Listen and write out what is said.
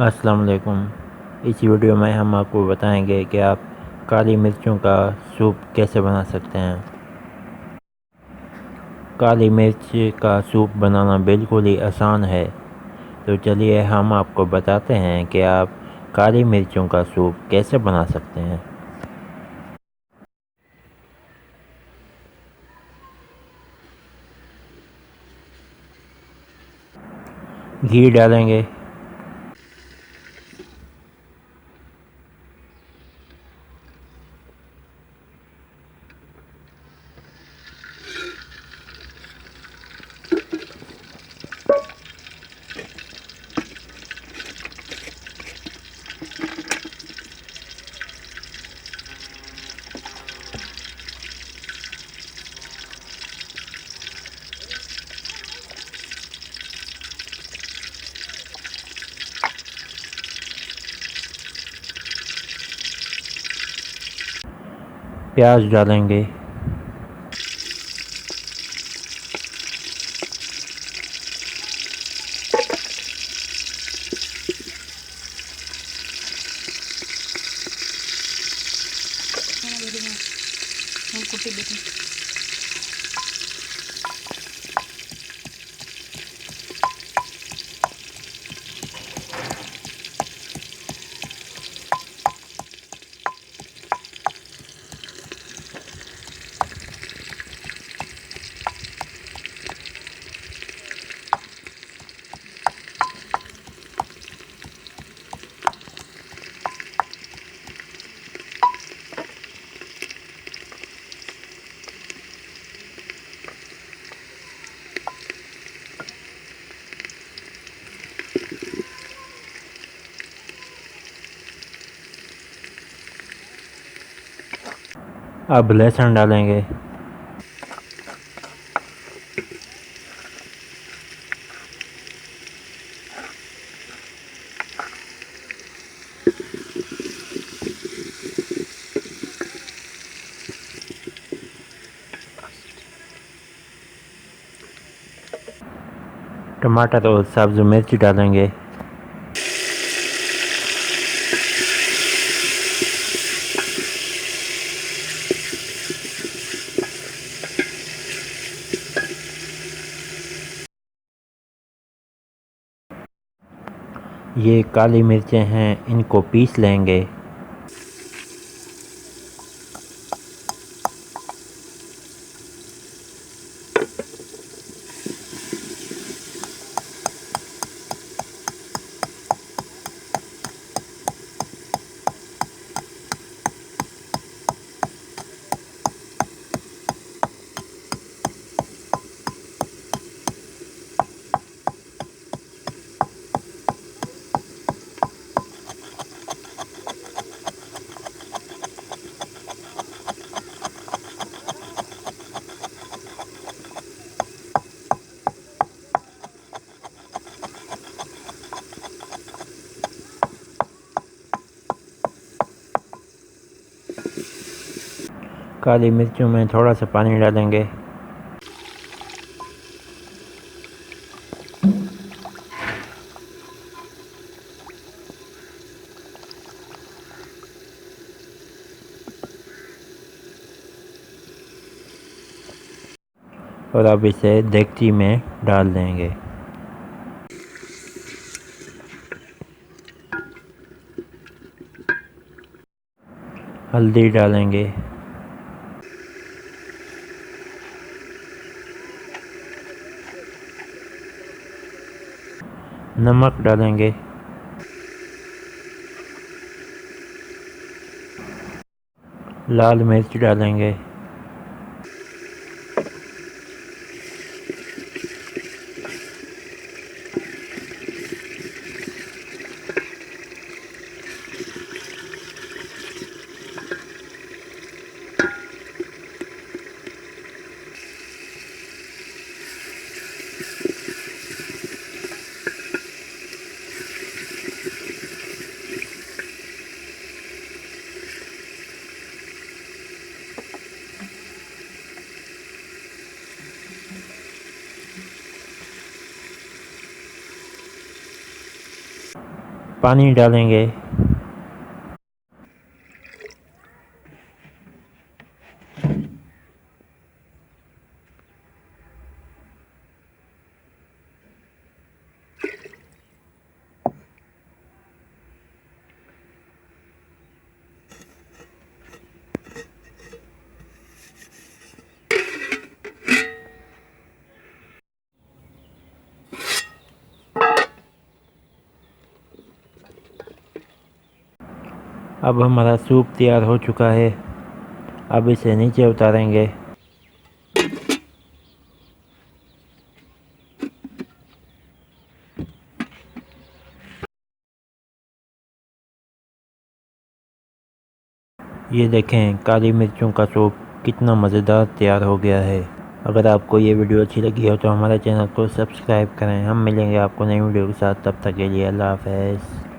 अस्सलाम वालेकुम। इस वीडियो में हम आपको बताएंगे कि आप काली मिर्चों का सूप कैसे बना सकते हैं। काली मिर्च का सूप बनाना बिल्कुल ही आसान है। तो चलिए हम आपको बताते हैं कि आप काली मिर्चों का सूप कैसे बना सकते हैं। घी डालेंगे, प्याज डालेंगे, अब लहसुन डालेंगे, टमाटर और सब्ज़ मिर्च डालेंगे, ये काली मिर्चें हैं, इनको पीस लेंगे। काली मिर्चों में थोड़ा सा पानी डालेंगे, और अब इसे देगची में डाल देंगे। हल्दी डालेंगे, नमक डालेंगे, लाल मिर्च डालेंगे, पानी डालेंगे। अब हमारा सूप तैयार हो चुका है। अब इसे नीचे उतारेंगे। ये देखें, काली मिर्चों का सूप कितना मज़ेदार तैयार हो गया है। अगर आपको ये वीडियो अच्छी लगी हो तो हमारे चैनल को सब्सक्राइब करें। हम मिलेंगे आपको नई वीडियो के साथ, तब तक के लिए अल्लाह हाफ़िज़।